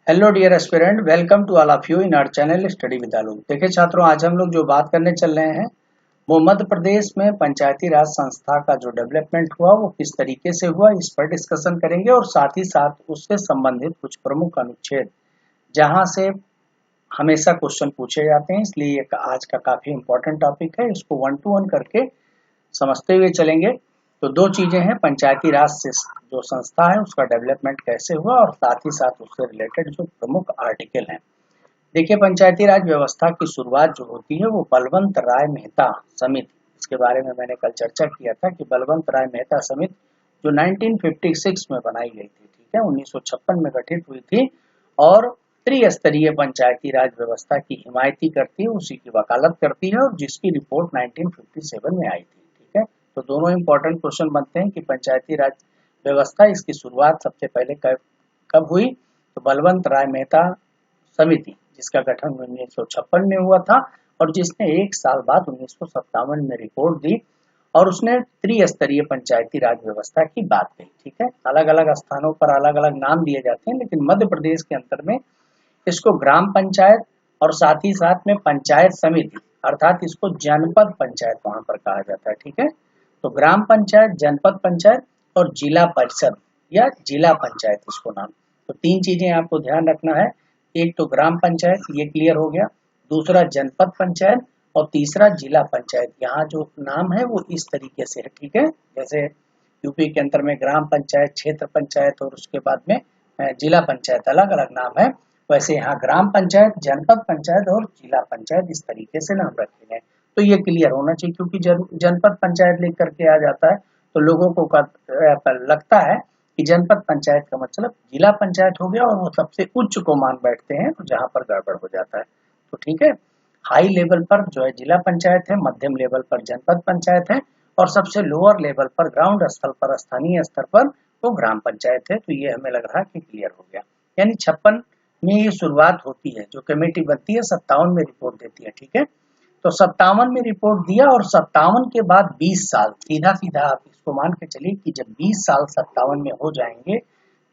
Hello dear aspirant, welcome to all of you in our channel study with Alok. देखिए छात्रों, आज हम लोग जो बात करने चल रहे हैं वो मध्य प्रदेश में पंचायती राज संस्था का जो डेवलपमेंट हुआ वो किस तरीके से हुआ, इस पर डिस्कशन करेंगे और साथ ही साथ उससे संबंधित कुछ प्रमुख अनुच्छेद जहां से हमेशा क्वेश्चन पूछे जाते हैं, इसलिए ये आज का काफी इंपॉर्टेंट टॉपिक है। इसको 1 to 1 करके समझते हुए चलेंगे। तो दो चीजें हैं, पंचायती राज से जो संस्था है उसका डेवलपमेंट कैसे हुआ और साथ ही साथ उससे रिलेटेड जो प्रमुख आर्टिकल हैं। देखिए, पंचायती राज व्यवस्था की शुरुआत जो होती है वो बलवंत राय मेहता समिति, इसके बारे में मैंने कल चर्चा किया था कि बलवंत राय मेहता समिति जो 1956 में बनाई गई थी, ठीक है, 1956 में गठित हुई थी और त्रिस्तरीय पंचायती राज व्यवस्था की हिमायती करती है, उसी की वकालत करती है और जिसकी रिपोर्ट 1957 में आई थी, ठीक है। तो दोनों इंपॉर्टेंट क्वेश्चन बनते हैं कि पंचायती राज व्यवस्था इसकी शुरुआत सबसे पहले कब हुई। तो बलवंत राय मेहता समिति जिसका गठन 1956 में हुआ था और जिसने एक साल बाद 1957 में रिपोर्ट दी और उसने त्रिस्तरीय पंचायती राज व्यवस्था की बात कही, ठीक है। अलग अलग स्थानों पर अलग अलग नाम दिए जाते हैं, लेकिन मध्य प्रदेश के अंतर में इसको ग्राम पंचायत और साथ ही साथ में पंचायत समिति अर्थात इसको जनपद पंचायत वहां पर कहा जाता है, ठीक है। तो ग्राम पंचायत, जनपद पंचायत और जिला परिषद या जिला पंचायत इसको नाम। तो तीन चीजें आपको ध्यान रखना है, एक तो ग्राम पंचायत, ये क्लियर हो गया, दूसरा जनपद पंचायत और तीसरा जिला पंचायत। यहाँ जो नाम है वो इस तरीके से है, ठीक है। जैसे यूपी के अंदर में ग्राम पंचायत, क्षेत्र पंचायत और उसके बाद में जिला पंचायत, अलग अलग नाम है, वैसे यहाँ ग्राम पंचायत, जनपद पंचायत और जिला पंचायत इस तरीके से नाम रखे गए। तो ये क्लियर होना चाहिए, क्योंकि जनपद पंचायत लिख करके आ जाता है तो लोगों को लगता है कि जनपद पंचायत का मतलब जिला पंचायत हो गया और वो सबसे उच्च को मान बैठते हैं, तो जहां पर गड़बड़ हो जाता है। तो ठीक है, हाई लेवल पर जो है जिला पंचायत है, मध्यम लेवल पर जनपद पंचायत है और सबसे लोअर लेवल पर ग्राउंड स्तर पर, स्थानीय स्तर पर वो ग्राम पंचायत है। तो ये हमें लग रहा है कि क्लियर हो गया। यानी 56 में ये शुरुआत होती है, जो कमेटी बनती है 57 में रिपोर्ट देती है, ठीक है। तो 57 में रिपोर्ट दिया और 57 के बाद 20 साल, सीधा सीधा आप इसको मान के चलिए कि जब 20 साल 57 में हो जाएंगे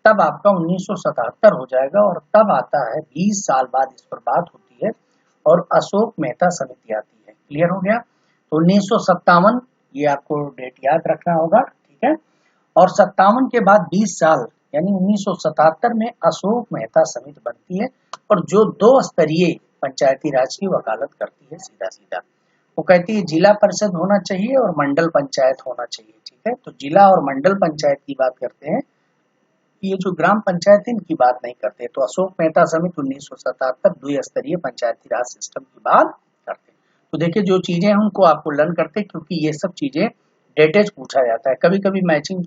तब आपका 1977 हो जाएगा और तब आता है 20 साल बाद इस पर बात होती है और अशोक मेहता समिति आती है। क्लियर हो गया। तो 1957 ये आपको डेट याद रखना होगा, ठीक है। और 57 के बाद 20 साल यानी 1977 में अशोक मेहता समिति बनती है और जो 2 स्तरीय पंचायती राज की वकालत करती है, सीधा सीधा वो कहती है जिला परिषद होना चाहिए और मंडल पंचायत होना चाहिए, ठीक है। तो जिला और मंडल पंचायत की बात करते हैं, ये जो ग्राम पंचायत है इनकी बात नहीं करते। तो अशोक मेहता समिति 1977 द्विस्तरीय पंचायती राज सिस्टम की बात करते हैं। तो देखिए, जो चीजें हैं उनको आपको लर्न करते हैं, क्योंकि ये सब चीजें डेटेज पूछा जाता है, कभी कभी मैचिंग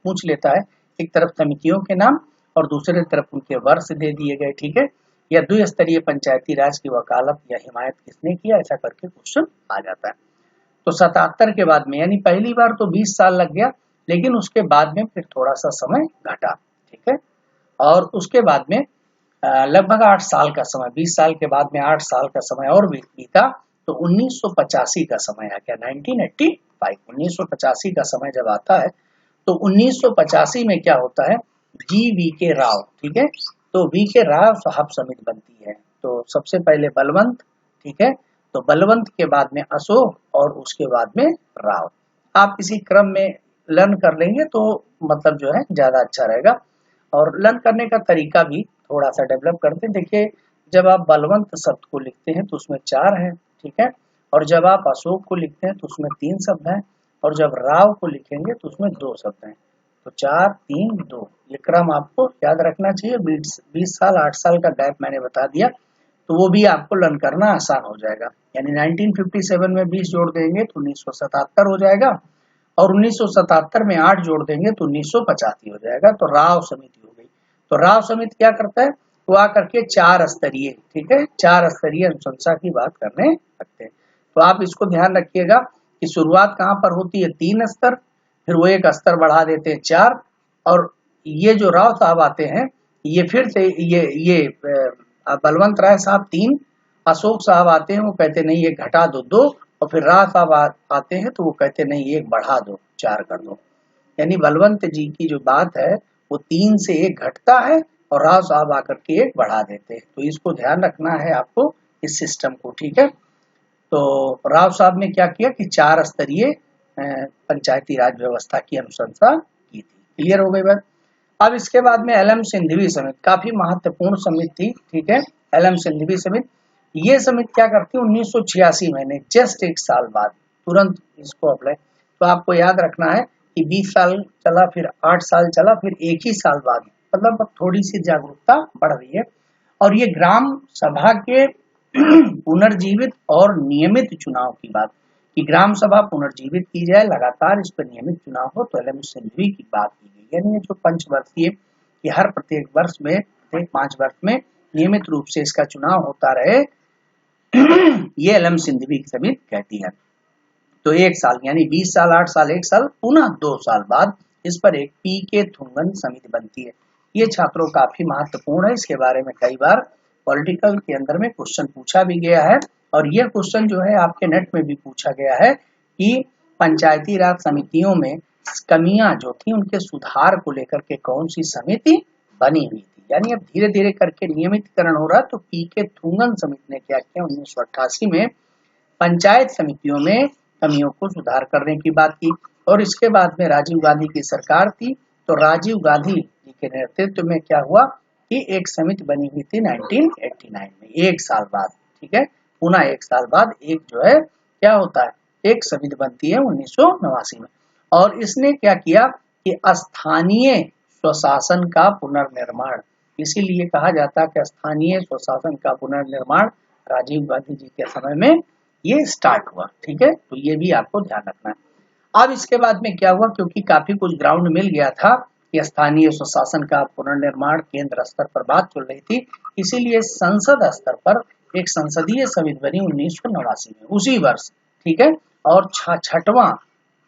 पूछ लेता है, एक तरफ समितियों के नाम और दूसरे तरफ उनके वर्ष दे दिए गए, ठीक है। या द्विस्तरीय पंचायती राज की वकालत या हिमायत किसने किया, ऐसा करके क्वेश्चन आ जाता है। तो 77 के बाद में यानी पहली बार तो 20 साल लग गया, लेकिन उसके बाद में फिर थोड़ा सा समय घटा, ठीक है। और उसके बाद में लगभग 8 साल का समय, 20 साल के बाद में 8 साल का समय और बीता, तो 1985 का समय आ गया, 1985। 1985 का समय जब आता है तो 1985 में क्या होता है, GV.K. राव, ठीक है। तो V.K. राव साहब समिति बनती है। तो सबसे पहले बलवंत, ठीक है, तो बलवंत के बाद में अशोक और उसके बाद में राव। आप इसी क्रम में लर्न कर लेंगे तो मतलब जो है ज्यादा अच्छा रहेगा। और लर्न करने का तरीका भी थोड़ा सा डेवलप करते हैं। देखिए, जब आप बलवंत शब्द को लिखते हैं तो उसमें 4 है, ठीक है, और जब आप अशोक को लिखते हैं तो उसमें 3 शब्द हैं और जब राव को लिखेंगे तो उसमें 2 शब्द हैं। तो 4 3 2 ये क्रम आपको याद रखना चाहिए। 20 साल 8 साल का गैप मैंने बता दिया, तो वो भी आपको लर्न करना आसान हो जाएगा। यानी 1957 में 20 जोड़ देंगे तो 1977 हो जाएगा और 1977 में 8 जोड़ देंगे तो 1985 हो जाएगा। तो राव समिति हो गई। तो राव समिति क्या करता है, वो आकर के 4 स्तरीय, ठीक है, 4 स्तरीय अनुशंसा की बात करने लगते हैं। तो आप इसको ध्यान रखिएगा कि शुरुआत कहाँ पर होती है, 3 स्तर, फिर वो एक स्तर बढ़ा देते हैं 4, और ये जो राव साहब आते हैं ये फिर से ये बलवंत राय साहब 3, अशोक साहब आते हैं, वो कहते नहीं ये घटा दो 2, और फिर राव साहब आते हैं तो वो कहते नहीं एक बढ़ा दो 4 कर दो। यानी बलवंत जी की जो बात है वो 3 से 1 घटता है और राव साहब आकर के एक बढ़ा देते हैं। तो इसको ध्यान रखना है आपको इस सिस्टम को, ठीक है। तो राव साहब ने क्या किया कि 4 स्तरीय पंचायती राज व्यवस्था की अनुशंसा की थी। क्लियर हो गई बात। अब इसके बाद में एल एम सिंघवी समिति, काफी महत्वपूर्ण समिति थी, ठीक है। एल एम सिंघवी समिति, ये समिति क्या करती है 1986 में, जस्ट एक साल बाद तुरंत इसको अप्लाई। तो आपको याद रखना है कि 20 साल चला, फिर 8 साल चला, फिर एक ही साल बाद, मतलब थोड़ी सी जागरूकता बढ़ रही है। और ये ग्राम सभा के पुनर्जीवित और नियमित चुनाव की बात, कि ग्राम सभा पुनर्जीवित की जाए, लगातार इस पर नियमित चुनाव हो, तो एल एम सिंघवी की बात की गई। यानी जो पंचवर्षीय, कि हर प्रत्येक वर्ष में, प्रत्येक 5 वर्ष में नियमित रूप से इसका चुनाव होता रहे, ये एल एम सिंघवी की समिति कहती है। तो 1 साल यानी 20 साल, 8 साल, 1 साल, पुनः 2 साल बाद इस पर एक पी के थुंगन समिति बनती है। ये छात्रों काफी महत्वपूर्ण है, इसके बारे में कई बार पॉलिटिकल के अंदर में क्वेश्चन पूछा भी गया है, और यह क्वेश्चन जो है आपके नेट में भी पूछा गया है कि पंचायती राज समितियों में कमियां जो थी उनके सुधार को लेकर के कौन सी समिति बनी हुई थी। यानी अब धीरे धीरे करके नियमितकरण हो रहा है। तो पी के थुंगन समिति ने क्या किया 1988 में पंचायत समितियों में कमियों को सुधार करने की बात की। और इसके बाद में राजीव गांधी की सरकार थी, तो राजीव गांधी जी के नेतृत्व में क्या हुआ कि एक समिति बनी हुई थी 1989 में, 1 साल बाद, ठीक है। पुनः 1 साल बाद एक जो है क्या होता है, एक समिति बनती है 1989 में। और इसने क्या किया कि स्थानीय स्वशासन का पुनर्निर्माण, इसीलिए कहा जाता है कि स्थानीय स्वशासन का पुनर्निर्माण राजीव गांधी जी के समय में ये स्टार्ट हुआ, ठीक है। तो ये भी आपको ध्यान रखना है। अब इसके बाद में क्या हुआ, क्योंकि काफी कुछ ग्राउंड मिल गया था कि स्थानीय स्वशासन का पुनर्निर्माण केंद्र स्तर पर बात चल रही थी, इसीलिए संसद स्तर पर एक संसदीय समिति बनी 1989 में, उसी वर्ष, ठीक है। और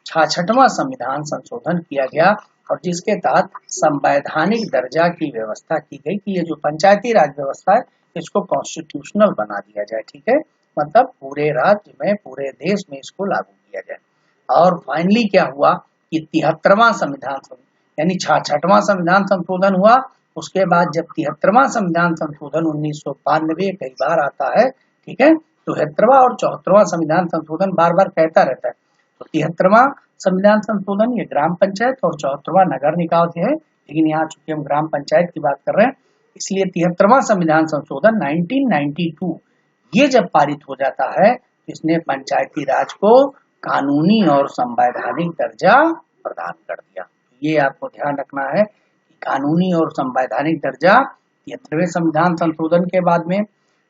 66वां संविधान संशोधन किया गया, और जिसके तहत संवैधानिक दर्जा की व्यवस्था की गई कि ये जो पंचायती राज व्यवस्था है इसको कॉन्स्टिट्यूशनल बना दिया जाए, ठीक है। मतलब पूरे राज्य में, पूरे देश में इसको लागू किया जाए। और फाइनली क्या हुआ कि 73वां संविधान, यानी 66वां संविधान संशोधन हुआ। उसके बाद जब 73वां संविधान संशोधन 1992 कई बार आता है, ठीक है, तो 73वां और 74वां संविधान संशोधन बार बार कहता रहता है। तो 73वां संविधान संशोधन ये ग्राम पंचायत और 74वां नगर निकाय है, लेकिन यहाँ चूंकि हम ग्राम पंचायत की बात कर रहे हैं इसलिए 73वां संविधान संशोधन 1992 ये जब पारित हो जाता है, इसने पंचायती राज को कानूनी और संवैधानिक दर्जा प्रदान कर दिया। ये आपको ध्यान रखना है कि कानूनी और संवैधानिक दर्जा 73वें संविधान संशोधन के बाद में,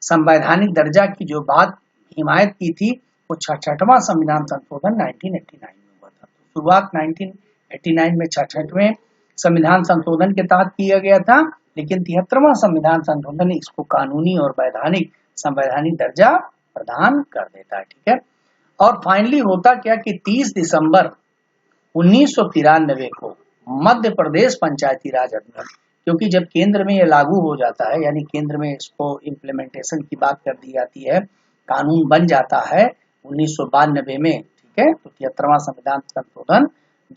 संवैधानिक दर्जा की जो बात हिमायत की थी वो 66वां संविधान संशोधन 1989 में हुआ था। शुरुआत 1989 में 66वें संविधान संशोधन के तहत किया गया था, लेकिन 73वां संविधान संशोधन इसको कानूनी और संवैधानिक दर्जा प्रदान कर देता है, ठीक है। और फाइनली होता क्या कि 30 दिसंबर 1993 को मध्य प्रदेश पंचायती राज अधिनियम, क्योंकि जब केंद्र में ये लागू हो जाता है, यानी केंद्र में इसको इम्प्लीमेंटेशन की बात कर दी जाती है, कानून बन जाता है 1992 में, ठीक है। तो 73वां संविधान संशोधन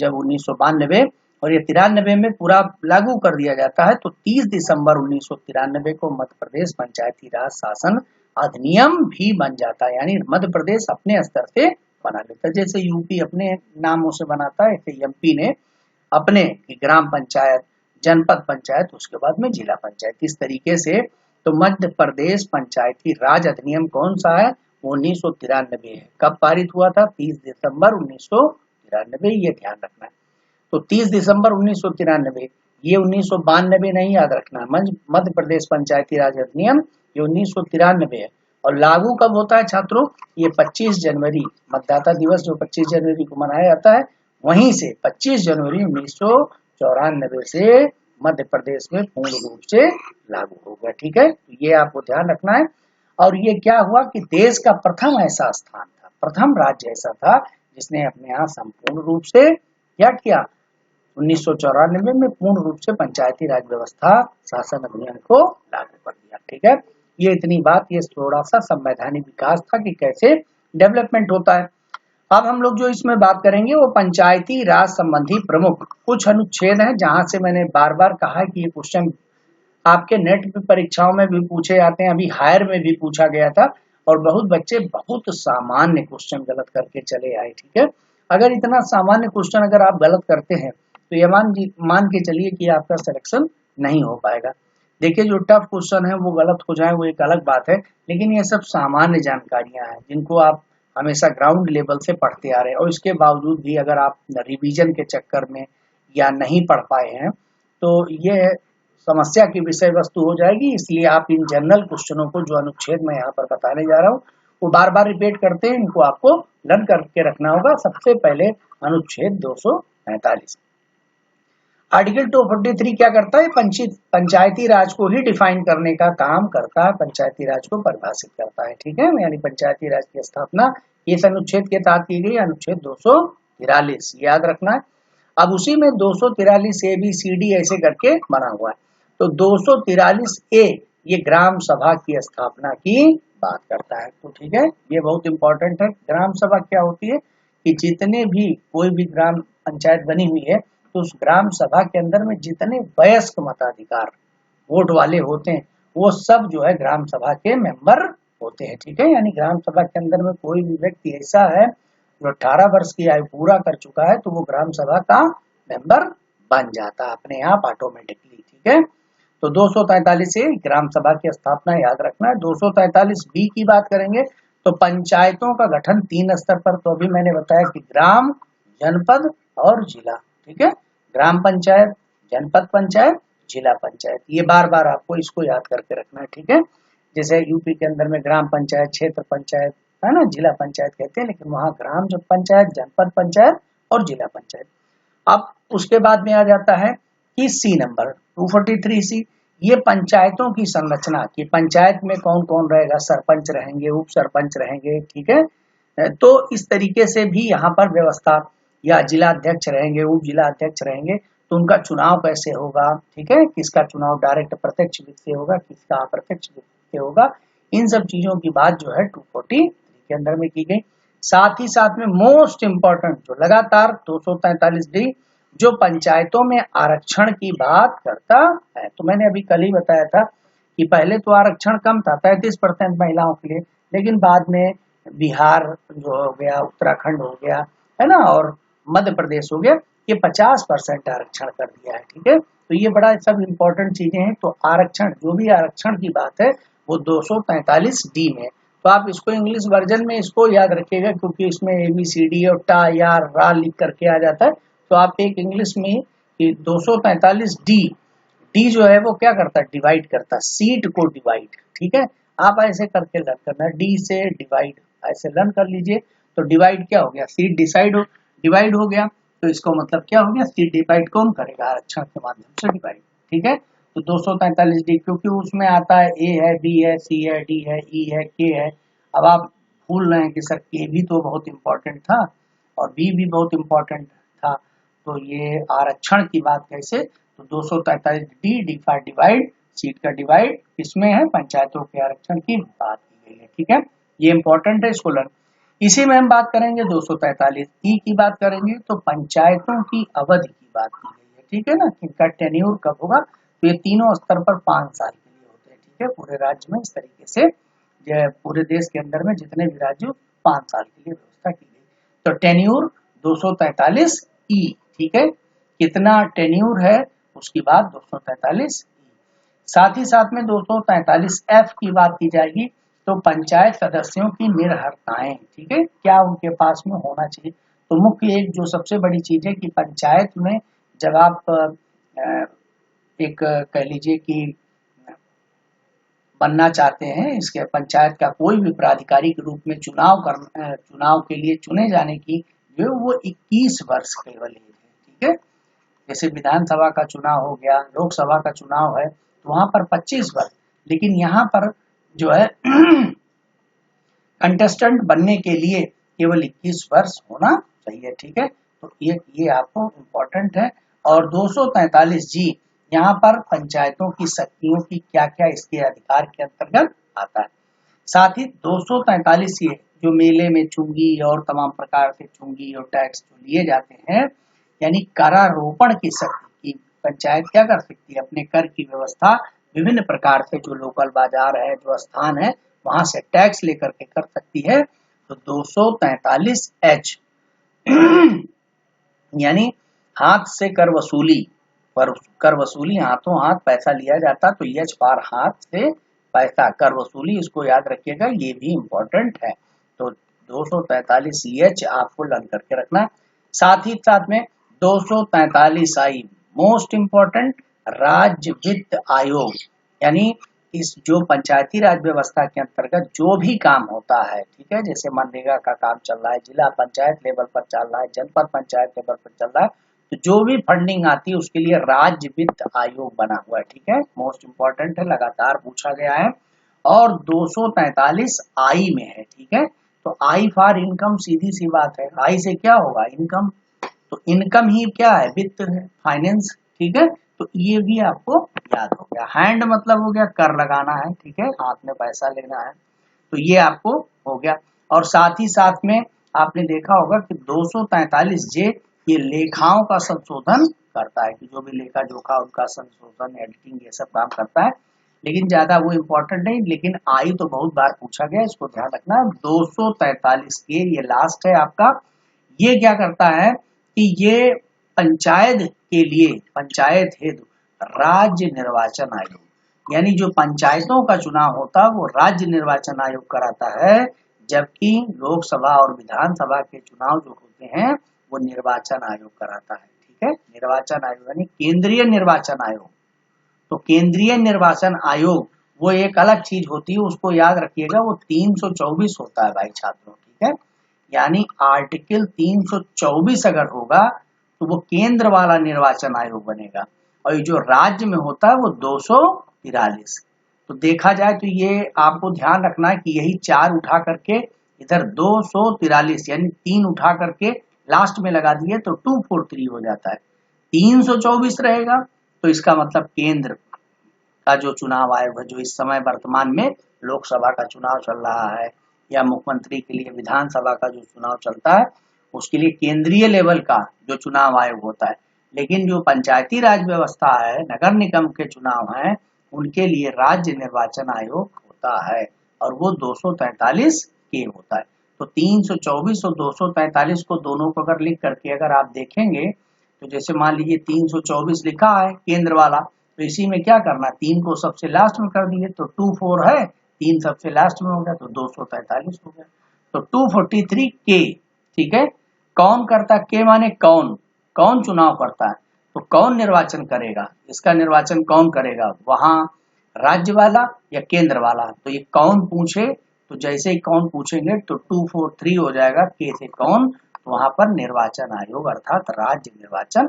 जब 1992 और ये 93 में पूरा लागू कर दिया जाता है, तो 30 दिसंबर 1993 को मध्य प्रदेश पंचायती राज शासन अधिनियम भी बन जाता है। यानी मध्य प्रदेश अपने स्तर से बना लेता है, जैसे यूपी अपने नामों से बनाता है, ऐसे एमपी ने अपने ग्राम पंचायत, जनपद पंचायत, उसके बाद में जिला पंचायत, इस तरीके से। तो मध्य प्रदेश पंचायती राज अधिनियम कौन सा है, 1993 है। कब पारित हुआ था, 30 दिसंबर 1993, ये ध्यान रखना है। तो 30 दिसंबर 1993, ये 1992 नहीं याद रखना, मध्य प्रदेश पंचायती राज अधिनियम ये 1993 है। और लागू कब होता है छात्रों, ये 25 जनवरी, मतदाता दिवस जो 25 जनवरी को मनाया जाता है, वहीं से 25 जनवरी 1994 से मध्य प्रदेश में पूर्ण रूप से लागू हो गया, ठीक है। तो ये आपको ध्यान रखना है। और ये क्या हुआ कि देश का प्रथम ऐसा स्थान था, प्रथम राज्य ऐसा था जिसने अपने यहाँ संपूर्ण रूप से क्या किया, 1994 में पूर्ण रूप से पंचायती राज व्यवस्था शासन अधिनियम को लागू कर दिया, ठीक है। ये इतनी बात, ये थोड़ा सा संवैधानिक विकास था कि कैसे डेवलपमेंट होता है। अब हम लोग जो इसमें बात करेंगे वो पंचायती राज संबंधी प्रमुख कुछ अनुच्छेद हैं, जहां से मैंने बार बार कहा है कि ये क्वेश्चन आपके नेट पे परीक्षाओं में भी पूछे जाते हैं, अभी हायर में भी पूछा गया था और बहुत बच्चे बहुत सामान्य क्वेश्चन गलत करके चले आए। ठीक है, अगर इतना सामान्य क्वेश्चन अगर आप गलत करते हैं तो ये मान के चलिए कि आपका सिलेक्शन नहीं हो पाएगा। देखिए, जो टफ क्वेश्चन है वो गलत हो जाए वो एक अलग बात है, लेकिन ये सब सामान्य जानकारियां हैं जिनको आप हमेशा ग्राउंड लेवल से पढ़ते आ रहे हैं, और इसके बावजूद भी अगर आप रिवीजन के चक्कर में या नहीं पढ़ पाए हैं तो ये समस्या की विषय वस्तु हो जाएगी। इसलिए आप इन जनरल क्वेश्चनों को जो अनुच्छेद मैं यहाँ पर बताने जा रहा हूँ वो बार बार रिपीट करते हैं, इनको आपको लर्न करके रखना होगा। सबसे पहले अनुच्छेद 245, आर्टिकल 243 क्या करता है? पंचायती राज को ही डिफाइन करने का काम करता है, पंचायती राज को परिभाषित करता है। ठीक है, यानी पंचायती राज की स्थापना इस अनुच्छेद के तहत की गई, अनुच्छेद 243 याद रखना है। अब उसी में 243 ए बी सी डी ऐसे करके बना हुआ है। तो 243 ए ये ग्राम सभा की स्थापना की बात करता है। तो ठीक है, ये बहुत इंपॉर्टेंट है। ग्राम सभा क्या होती है कि जितने भी कोई भी ग्राम पंचायत बनी हुई है तो उस ग्राम सभा के अंदर में जितने वयस्क मताधिकार वोट वाले होते हैं वो सब जो है ग्राम सभा के मेंबर होते हैं। ठीक है, यानी ग्राम सभा के अंदर में कोई भी व्यक्ति ऐसा है जो 18 वर्ष की आयु पूरा कर चुका है तो वो ग्राम सभा का मेंबर बन जाता है अपने आप ऑटोमेटिकली। ठीक है, तो 243 से ग्राम सभा की स्थापना याद रखना है। 243 बी की बात करेंगे तो पंचायतों का गठन 3 स्तर पर, तो अभी मैंने बताया कि ग्राम, जनपद और जिला। ठीक है, ग्राम पंचायत, जनपद पंचायत, जिला पंचायत, ये बार बार आपको इसको याद करके रखना है। ठीक है, जैसे यूपी के अंदर में ग्राम पंचायत, क्षेत्र पंचायत है ना, जिला पंचायत कहते हैं, लेकिन वहां ग्राम जो पंचायत, जनपद पंचायत और जिला पंचायत। अब उसके बाद में आ जाता है कि सी नंबर 243 सी, ये पंचायतों की संरचना की, पंचायत में कौन कौन रहेगा, सरपंच रहेंगे, उप सरपंच रहेंगे। ठीक है, तो इस तरीके से भी यहाँ पर व्यवस्था, या जिला अध्यक्ष रहेंगे, उप जिला अध्यक्ष रहेंगे, तो उनका चुनाव कैसे होगा। ठीक है, किसका चुनाव डायरेक्ट प्रत्यक्ष विधि से होगा, किसका अप्रत्यक्ष विधि से होगा, इन सब चीजों की बात जो है 243 के अंदर में की गई। साथ ही साथ में मोस्ट इंपॉर्टेंट जो लगातार 243 डी जो पंचायतों में आरक्षण की बात करता है। तो मैंने अभी कल ही बताया था कि पहले तो आरक्षण कम था 33% महिलाओं के लिए, लेकिन बाद में बिहार जो हो गया, उत्तराखंड हो गया है ना, और मध्य प्रदेश हो गया, ये 50% आरक्षण कर दिया है। ठीक है, तो ये बड़ा सब इंपॉर्टेंट चीजें हैं। तो आरक्षण, जो भी आरक्षण की बात है वो 243 डी में, तो आप इसको इंग्लिश वर्जन में इसको याद रखिएगा क्योंकि इसमें ABCD और टा या रा लिख करके आ जाता है। तो आप एक इंग्लिश में 243 डी जो है वो क्या करता है, डिवाइड करता है, सीट को डिवाइड। ठीक है, आप ऐसे करके लर्न करना, डी से डिवाइड ऐसे लर्न कर लीजिए। तो डिवाइड क्या हो गया, सीट डिवाइड हो गया, तो इसको मतलब क्या हो गया, सीट डिवाइड कौन करेगा, आरक्षण के माध्यम से डिवाइड। ठीक है, तो 243 डी क्योंकि उसमें आता है ए है, बी है, सी है, डी है, ई है, के है। अब आप भूल रहे हैं कि सर के भी तो बहुत इंपॉर्टेंट था और बी भी बहुत इंपॉर्टेंट था, तो ये आरक्षण की बात कैसे, तो 243 डी फॉर डिवाइड, सीट का डिवाइड किसमें है, पंचायतों के आरक्षण की बात की गई है। ठीक है, ये इंपॉर्टेंट है, इसको लर्न। इसी में हम बात करेंगे 243 ई की बात करेंगे तो पंचायतों की अवधि की बात की गई है। ठीक है ना, इनका टेन्योर कब होगा, तो ये तीनों स्तर पर 5 साल के लिए होते हैं। ठीक है, पूरे राज्य में इस तरीके से पूरे देश के अंदर में जितने भी राज्य 5 साल के लिए व्यवस्था की गई। तो टेन्योर 243 ई। ठीक है, कितना टेन्योर है उसकी बात 243 ई। साथ ही साथ में 243 एफ की बात की जाएगी तो पंचायत सदस्यों की निर्भरताएं। ठीक है, क्या उनके पास में होना चाहिए, तो मुख्य एक जो सबसे बड़ी चीज है कि पंचायत में जब आप एक कह लीजिए कि बनना चाहते हैं, इसके पंचायत का कोई भी प्राधिकारी के रूप में चुनाव के लिए चुने जाने की जो वो 21 वर्ष केवल एज है। ठीक है, जैसे विधानसभा का चुनाव हो गया, लोकसभा का चुनाव है तो वहां पर 25 वर्ष, लेकिन यहाँ पर जो है कंटेस्टेंट बनने के लिए केवल 21 वर्ष होना चाहिए। ठीक है, तो ये आपको इम्पोर्टेंट है। और 243 जी यहाँ पर पंचायतों की शक्तियों की क्या क्या इसके अधिकार के अंतर्गत आता है। साथ ही 243 ये जो मेले में चुंगी और तमाम प्रकार से चुंगी और टैक्स जो लिए जाते हैं, यानी करारोपण की शक्ति की पंचायत क्या कर सकती है, अपने कर की व्यवस्था विभिन्न प्रकार से जो लोकल बाजार है, जो स्थान है, वहां से टैक्स लेकर के कर सकती है। तो 243H यानी हाथ से कर वसूली, पर कर वसूली हाथों हाथ पैसा लिया जाता, तो यच पार हाथ से पैसा कर वसूली, इसको याद रखिएगा, ये भी इम्पोर्टेंट है। तो 243H आपको लर्न करके रखना है। साथ ही साथ में 243I मोस्ट इम्पोर्टेंट, राज्य वित्त आयोग, यानी इस जो पंचायती राज व्यवस्था के अंतर्गत जो भी काम होता है, ठीक है, जैसे मनरेगा का काम चल रहा है, जिला पंचायत लेवल पर चल रहा है, जनपद पंचायत लेवल पर चल रहा है, तो जो भी फंडिंग आती है उसके लिए राज्य वित्त आयोग बना हुआ है, ठीक है, मोस्ट इम्पोर्टेंट है, लगातार पूछा गया है। और 243I में है, ठीक है, तो आई फॉर इनकम, सीधी सी बात है, आई से क्या होगा, इनकम, तो इनकम ही क्या है, वित्त है, फाइनेंस, ठीक है, तो ये भी आपको याद हो गया। हैंड मतलब हो गया कर लगाना है, ठीक है, हाथ में पैसा लेना है, तो ये आपको हो गया। और साथ ही साथ में आपने देखा होगा कि 243J ये लेखाओं का संशोधन करता है, कि जो भी लेखा जोखा उनका संशोधन, एडिटिंग, ये सब काम करता है, लेकिन ज्यादा वो इम्पोर्टेंट नहीं। लेकिन आई तो बहुत बार पूछा गया, इसको ध्यान रखना। 243K ये लास्ट है आपका। ये क्या करता है कि ये पंचायत के लिए, पंचायत हेतु राज्य निर्वाचन आयोग, यानी जो पंचायतों का चुनाव होता है वो राज्य निर्वाचन आयोग कराता है, जबकि लोकसभा और विधानसभा के चुनाव जो होते हैं वो निर्वाचन आयोग कराता है, ठीक है, निर्वाचन आयोग यानी केंद्रीय निर्वाचन आयोग। तो केंद्रीय निर्वाचन आयोग वो एक अलग चीज होती है, उसको याद रखिएगा, वो 324 होता है भाई छात्रों, ठीक है, यानी आर्टिकल 324 अगर होगा तो वो केंद्र वाला निर्वाचन आयोग बनेगा, और ये जो राज्य में होता है वो 243। तो देखा जाए तो ये आपको ध्यान रखना है कि यही 4 उठा करके इधर 243 यानी 3 उठा करके लास्ट में लगा दिए तो 243 हो जाता है, 324 रहेगा, तो इसका मतलब केंद्र का जो चुनाव आयोग है, जो इस समय वर्तमान में लोकसभा का चुनाव चल रहा है, या मुख्यमंत्री के लिए विधानसभा का जो चुनाव चलता है, उसके लिए केंद्रीय लेवल का जो चुनाव आयोग होता है। लेकिन जो पंचायती राज व्यवस्था है, नगर निगम के चुनाव हैं, उनके लिए राज्य निर्वाचन आयोग होता है, और वो 243 के होता है। तो 324 और 243 को दोनों को अगर लिख करके अगर आप देखेंगे, तो जैसे मान लीजिए 324 लिखा है केंद्र वाला, तो इसी में क्या करना, 3 को सबसे लास्ट में कर दिए तो 24 है, 3 सबसे लास्ट में हो गया तो 243 हो गया, तो 243K, ठीक है। कौन करता, के माने कौन, कौन चुनाव करता है, तो कौन निर्वाचन करेगा, इसका निर्वाचन कौन करेगा, वहां राज्य वाला या केंद्र वाला, तो ये कौन पूछे, तो जैसे ही कौन पूछेंगे तो 243 हो जाएगा, के से कौन, तो वहां पर निर्वाचन आयोग अर्थात राज्य निर्वाचन,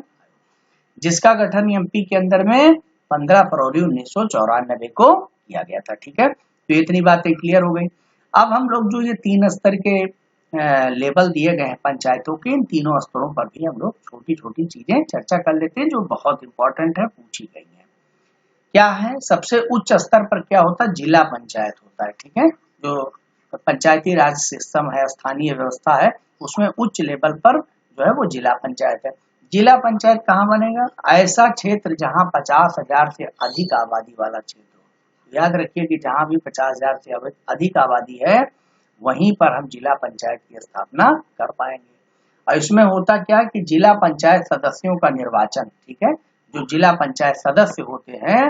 जिसका गठन एमपी के अंदर में 15 फरवरी 1994 को किया गया था, ठीक है। तो इतनी बातें क्लियर हो गई। अब हम लोग जो ये 3 स्तर के लेवल दिए गए हैं पंचायतों के, इन तीनों स्तरों पर भी हम लोग छोटी छोटी चीजें चर्चा कर लेते हैं जो बहुत इंपॉर्टेंट है, पूछी गई है। क्या है, सबसे उच्च स्तर पर क्या होता है, जिला पंचायत होता है, ठीक है, जो पंचायती राज सिस्टम है, स्थानीय व्यवस्था है, उसमें उच्च लेवल पर जो है वो जिला पंचायत है। जिला पंचायत कहाँ बनेगा, ऐसा क्षेत्र जहाँ 50,000 से अधिक आबादी वाला क्षेत्र हो। याद रखिए कि जहाँ भी 50,000 से अधिक आबादी है वहीं पर हम जिला पंचायत की स्थापना कर पाएंगे। और इसमें होता क्या कि जिला पंचायत सदस्यों का निर्वाचन, ठीक है, जो जिला पंचायत सदस्य होते हैं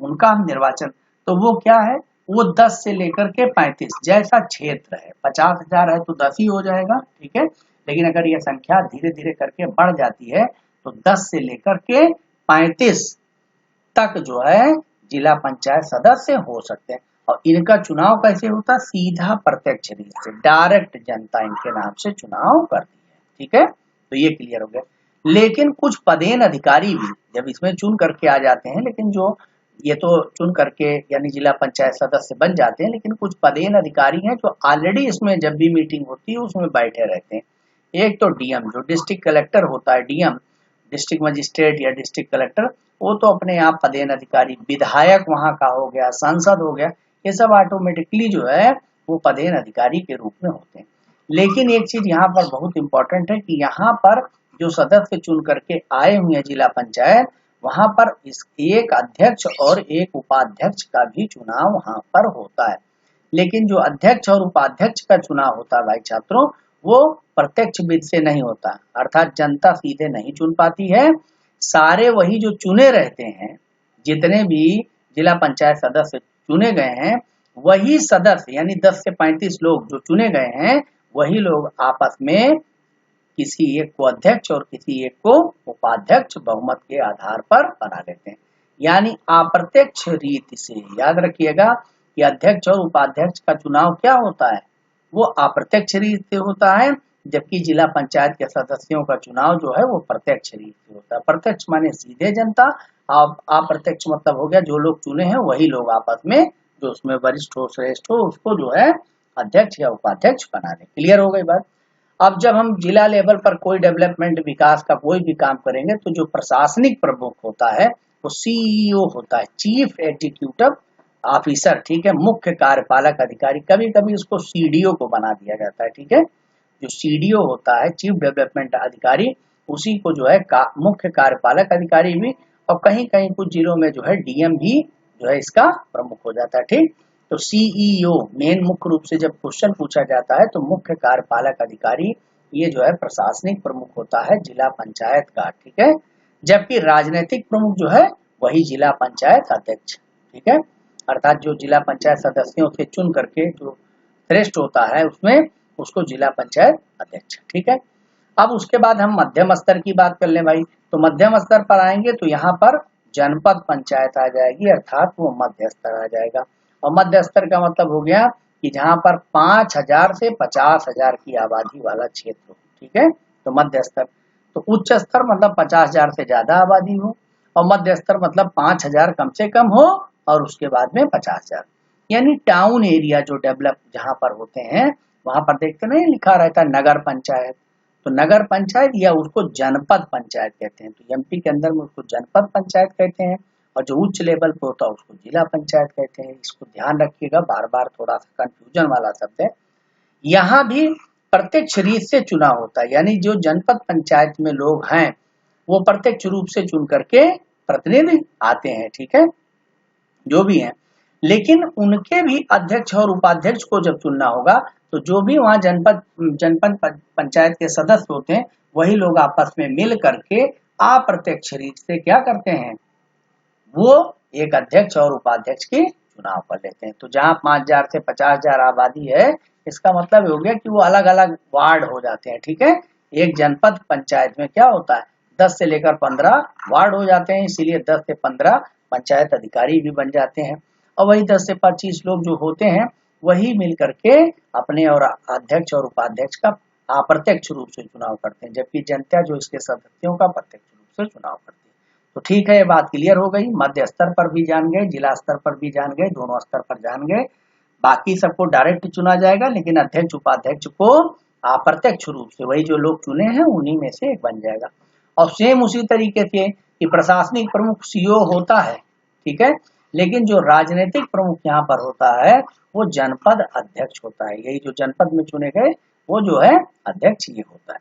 उनका हम निर्वाचन, तो वो क्या है, वो 10 से लेकर के 35, जैसा क्षेत्र है, 50,000 है तो 10 ही हो जाएगा, ठीक है, लेकिन अगर यह संख्या धीरे धीरे करके बढ़ जाती है तो 10 से लेकर के 35 तक जो है जिला पंचायत सदस्य हो सकते हैं। और इनका चुनाव कैसे होता है, सीधा प्रत्यक्ष रीत से, डायरेक्ट जनता इनके नाम से चुनाव करती है, ठीक है, तो ये क्लियर हो गया। लेकिन कुछ पदेन अधिकारी भी जब इसमें चुन करके आ जाते हैं, लेकिन जो ये तो चुन करके यानी जिला पंचायत सदस्य बन जाते हैं, लेकिन कुछ पदेन अधिकारी हैं जो ऑलरेडी इसमें जब भी मीटिंग होती है उसमें बैठे रहते हैं। एक तो डीएम, जो डिस्ट्रिक्ट कलेक्टर होता है, डीएम डिस्ट्रिक्ट मजिस्ट्रेट या डिस्ट्रिक्ट कलेक्टर, वो तो अपने आप पदेन अधिकारी, विधायक वहां का हो गया, सांसद हो गया, ये सब ऑटोमेटिकली जो है वो पदेन अधिकारी के रूप में होते हैं। लेकिन एक चीज यहाँ पर बहुत इंपॉर्टेंट है कि यहाँ पर जो सदस्य चुन करके आए हुए हैं जिला पंचायत, वहां पर इस एक अध्यक्ष और एक उपाध्यक्ष का भी चुनाव वहां पर होता है। लेकिन जो अध्यक्ष और उपाध्यक्ष का चुनाव होता है भाई छात्रों, वो प्रत्यक्ष विधि से नहीं होता, अर्थात जनता सीधे नहीं चुन पाती है। सारे वही जो चुने रहते हैं, जितने भी जिला पंचायत सदस्य चुने गए हैं, वही सदस्य यानी 10 से 35 लोग जो चुने गए हैं, वही लोग आपस में किसी एक को अध्यक्ष और किसी एक को उपाध्यक्ष बहुमत के आधार पर बना लेते हैं। यानी अप्रत्यक्ष रीति से, याद रखिएगा कि अध्यक्ष और उपाध्यक्ष का चुनाव क्या होता है, वो अप्रत्यक्ष रीति से होता है, जबकि जिला पंचायत के सदस्यों का चुनाव जो है वो प्रत्यक्ष रीति से होता है। प्रत्यक्ष माने सीधे जनता, अप्रत्यक्ष मतलब हो गया जो लोग चुने हैं वही लोग आपस में, जो उसमें वरिष्ठ हो श्रेष्ठ हो, उसको जो है अध्यक्ष या उपाध्यक्ष बना दे। क्लियर हो गई बात। अब जब हम जिला लेवल पर कोई डेवलपमेंट विकास का कोई भी काम करेंगे, तो जो प्रशासनिक प्रमुख होता है वो सीईओ होता है, चीफ एग्जीक्यूटिव ऑफिसर, ठीक है, मुख्य कार्यपालक अधिकारी। कभी कभी उसको सीडीओ को बना दिया जाता है, ठीक है। जो सीडीओ होता है चीफ डेवलपमेंट अधिकारी, उसी को जो है मुख्य कार्यपालक अधिकारी भी, और कहीं कहीं कुछ जिलों में जो है डीएम भी जो है इसका प्रमुख हो जाता है, ठीक। तो सीईओ मेन मुख्य रूप से जब क्वेश्चन पूछा जाता है तो मुख्य कार्यपालक अधिकारी, ये जो है प्रशासनिक प्रमुख होता है जिला पंचायत का, ठीक है। जबकि राजनीतिक प्रमुख जो है वही जिला पंचायत अध्यक्ष, ठीक है, अर्थात जो जिला पंचायत सदस्यों से चुन करके जो श्रेष्ठ होता है उसमें, उसको जिला पंचायत अध्यक्ष, ठीक है। अब उसके बाद हम मध्यम स्तर की बात कर लें भाई, तो मध्यम स्तर पर आएंगे तो यहाँ पर जनपद पंचायत आ जाएगी, अर्थात वो मध्य स्तर आ जाएगा। और मध्य स्तर का मतलब हो गया कि जहां पर 5,000 से 50,000 की आबादी वाला क्षेत्र हो, ठीक है, तो मध्य स्तर। तो उच्च स्तर मतलब 50,000 से ज्यादा आबादी हो, और मध्य स्तर मतलब 5,000 कम से कम हो, और उसके बाद में 50,000। यानी टाउन एरिया जो डेवलप जहां पर होते हैं, वहां पर देखते नहीं लिखा रहता है नगर पंचायत, तो नगर पंचायत या उसको जनपद पंचायत कहते हैं। तो एमपी के अंदर में उसको जनपद पंचायत कहते हैं, और जो उच्च लेवल पे होता है उसको जिला पंचायत कहते हैं। इसको ध्यान रखिएगा, बार बार थोड़ा सा कंफ्यूजन वाला शब्द है। यहाँ भी प्रत्यक्ष रीत से चुनाव होता है, यानी जो जनपद पंचायत में लोग हैं वो प्रत्यक्ष रूप से चुन करके प्रतिनिधि आते हैं, ठीक है, जो भी हैं। लेकिन उनके भी अध्यक्ष और उपाध्यक्ष को जब चुनना होगा, तो जो भी वहां जनपद पंचायत के सदस्य होते हैं, वही लोग आपस में मिल करके अप्रत्यक्ष रीत से क्या करते हैं, वो एक अध्यक्ष और उपाध्यक्ष के चुनाव कर लेते हैं। तो जहां 5,000 से 50,000 आबादी है, इसका मतलब हो गया कि वो अलग अलग वार्ड हो जाते हैं, ठीक है। एक जनपद पंचायत में क्या होता है, 10 से लेकर 15 वार्ड हो जाते हैं, इसीलिए 10 से 15 पंचायत अधिकारी भी बन जाते हैं। और वही 10 से 25 लोग जो होते हैं, वही मिल करके अपने और अध्यक्ष और उपाध्यक्ष का अप्रत्यक्ष रूप से चुनाव करते हैं, जबकि जनता जो इसके सदस्यों का प्रत्यक्ष रूप से चुनाव करती है। तो ठीक है, ये बात क्लियर हो गई। मध्य स्तर पर भी जान गए, जिला स्तर पर भी जान गए, दोनों स्तर पर जान गए। बाकी सबको डायरेक्ट चुना जाएगा, लेकिन अध्यक्ष उपाध्यक्ष को अप्रत्यक्ष रूप से वही जो लोग चुने हैं उन्हीं में से एक बन जाएगा। और सेम उसी तरीके से कि प्रशासनिक प्रमुख सीईओ होता है, ठीक है, लेकिन जो राजनीतिक प्रमुख यहाँ पर होता है वो जनपद अध्यक्ष होता है। यही जो जनपद में चुने गए वो जो है अध्यक्ष ये होता है।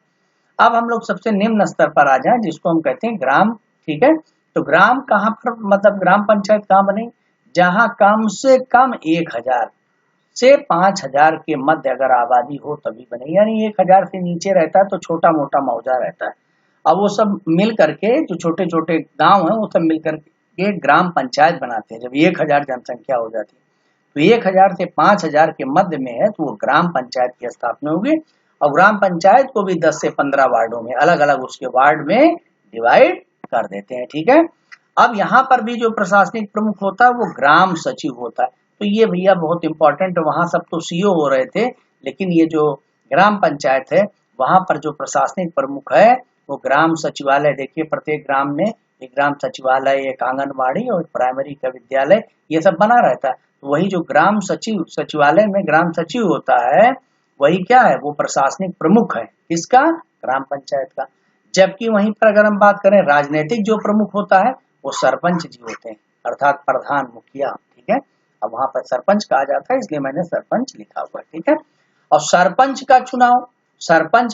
अब हम लोग सबसे निम्न स्तर पर आ जाए, जिसको हम कहते हैं ग्राम, ठीक है। तो ग्राम कहाँ पर, मतलब ग्राम पंचायत कहाँ बने, जहां कम से कम 1,000 से 5,000 के मध्य अगर आबादी हो तभी बने। यानी 1,000 से नीचे रहता है तो छोटा मोटा मौजा रहता है। अब वो सब मिल करके जो छोटे छोटे गांव हैं वो सब मिल करके ग्राम पंचायत बनाते हैं। जब 1,000 जनसंख्या हो जाती है तो 1,000 से 5,000 के मध्य में है तो वो ग्राम पंचायत की स्थापना होगी। और ग्राम पंचायत को भी 10 से 15 वार्डों में अलग अलग उसके वार्ड में डिवाइड कर देते हैं, ठीक है। अब यहाँ पर भी जो प्रशासनिक प्रमुख होता है वो ग्राम सचिव होता है। तो ये भैया बहुत इंपॉर्टेंट है, वहां सब तो सीईओ हो रहे थे, लेकिन ये जो ग्राम पंचायत है वहां पर जो प्रशासनिक प्रमुख है वो ग्राम सचिवालय, देखिए प्रत्येक ग्राम में एक ग्राम सचिवालय, एक आंगनबाड़ी और प्राइमरी का विद्यालय, ये सब बना रहता है। तो वही जो ग्राम सचिव, सचिवालय में ग्राम सचिव होता है, वही क्या है, वो प्रशासनिक प्रमुख है, इसका ग्राम पंचायत का। जबकि वहीं पर अगर हम बात करें राजनीतिक जो प्रमुख होता है वो सरपंच जी होते हैं, अर्थात प्रधान मुखिया, ठीक है। अब वहां पर सरपंच कहा जाता है इसलिए मैंने सरपंच लिखा हुआ है, ठीक है। और सरपंच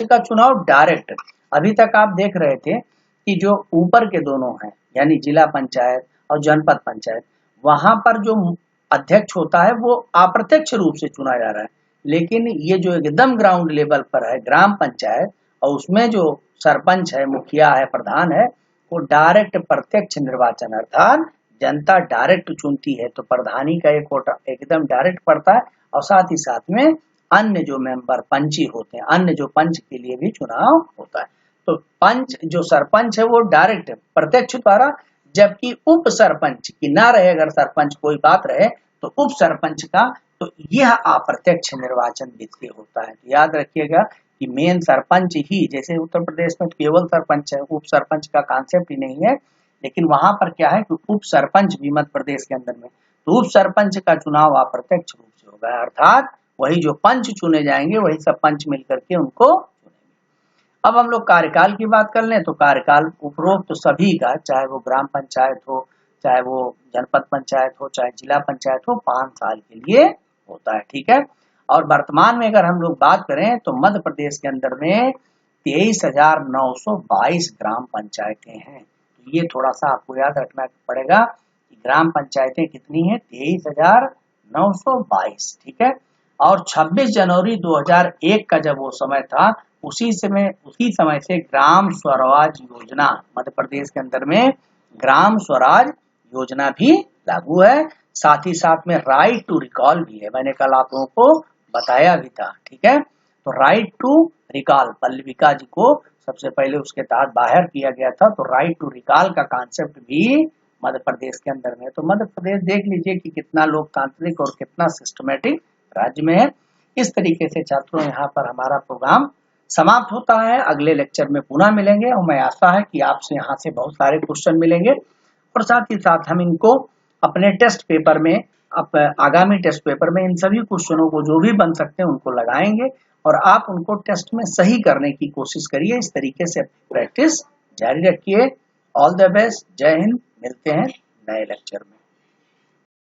का चुनाव डायरेक्ट, अभी तक आप देख रहे थे कि जो ऊपर के दोनों हैं यानी जिला पंचायत और जनपद पंचायत, वहां पर जो अध्यक्ष होता है वो अप्रत्यक्ष रूप से चुना जा रहा है, लेकिन ये जो एकदम ग्राउंड लेवल पर है ग्राम पंचायत, और उसमें जो सरपंच है, मुखिया है, प्रधान है, वो डायरेक्ट प्रत्यक्ष निर्वाचन, अर्थात जनता डायरेक्ट चुनती है, तो प्रधानी का एक वोट एकदम डायरेक्ट पड़ता है, और साथ ही साथ में अन्य जो मेंबर पंची होते हैं, अन्य जो पंच के लिए भी चुनाव होता है। तो पंच जो सरपंच है वो डायरेक्ट प्रत्यक्ष द्वारा, जबकि उप सरपंच की ना रहे, अगर सरपंच कोई बात रहे तो उप सरपंच का, तो यह अप्रत्यक्ष निर्वाचन विधि होता है। तो याद रखिएगा कि मेन सरपंच ही, जैसे उत्तर प्रदेश में केवल सरपंच है, उप सरपंच का कॉन्सेप्ट ही नहीं है, लेकिन वहां पर क्या है कि उप सरपंच भी मध्य प्रदेश के अंदर में, तो उप सरपंच का चुनाव अप्रत्यक्ष रूप से होगा, अर्थात वही जो पंच चुने जाएंगे वही सब पंच मिलकर के उनको चुनेंगे। अब हम लोग कार्यकाल की बात कर लें तो कार्यकाल उपरोक्त तो सभी का, चाहे वो ग्राम पंचायत हो, चाहे वो जनपद पंचायत हो, चाहे जिला पंचायत हो, 5 साल के लिए होता है, ठीक है। और वर्तमान में अगर हम लोग बात करें तो मध्य प्रदेश के अंदर में 23,922 ग्राम पंचायतें हैं। तो ये थोड़ा सा आपको याद रखना पड़ेगा कि ग्राम पंचायतें कितनी है, 23,922, ठीक है। और 26 जनवरी 2001 का जब वो समय था, उसी समय से ग्राम स्वराज योजना, मध्य प्रदेश के अंदर में ग्राम स्वराज योजना भी लागू है। साथ ही साथ में राइट टू रिकॉल भी है, मैंने कल आप लोगों को बताया भी था, ठीक है। तो राइट टू रिकॉल पल्लविका जी को सबसे पहले उसके तहत बाहर किया गया था, तो राइट टू रिकॉल का कॉन्सेप्ट भी मध्य प्रदेश के अंदर में। तो मध्य प्रदेश देख लीजिए कि कितना लोकतांत्रिक और कितना सिस्टमेटिक राज्य में है। इस तरीके से छात्रों यहाँ पर हमारा प्रोग्राम समाप्त होता है। अगले लेक्चर में पुनः मिलेंगे और मैं आशा है कि आपसे यहाँ से बहुत सारे क्वेश्चन मिलेंगे, और साथ ही साथ हम इनको अपने टेस्ट पेपर में, आगामी टेस्ट पेपर में इन सभी क्वेश्चनों को जो भी बन सकते हैं उनको लगाएंगे, और आप उनको टेस्ट में सही करने की कोशिश करिए। इस तरीके से प्रैक्टिस जारी रखिए। ऑल द बेस्ट, जय हिंद, मिलते हैं नए लेक्चर में।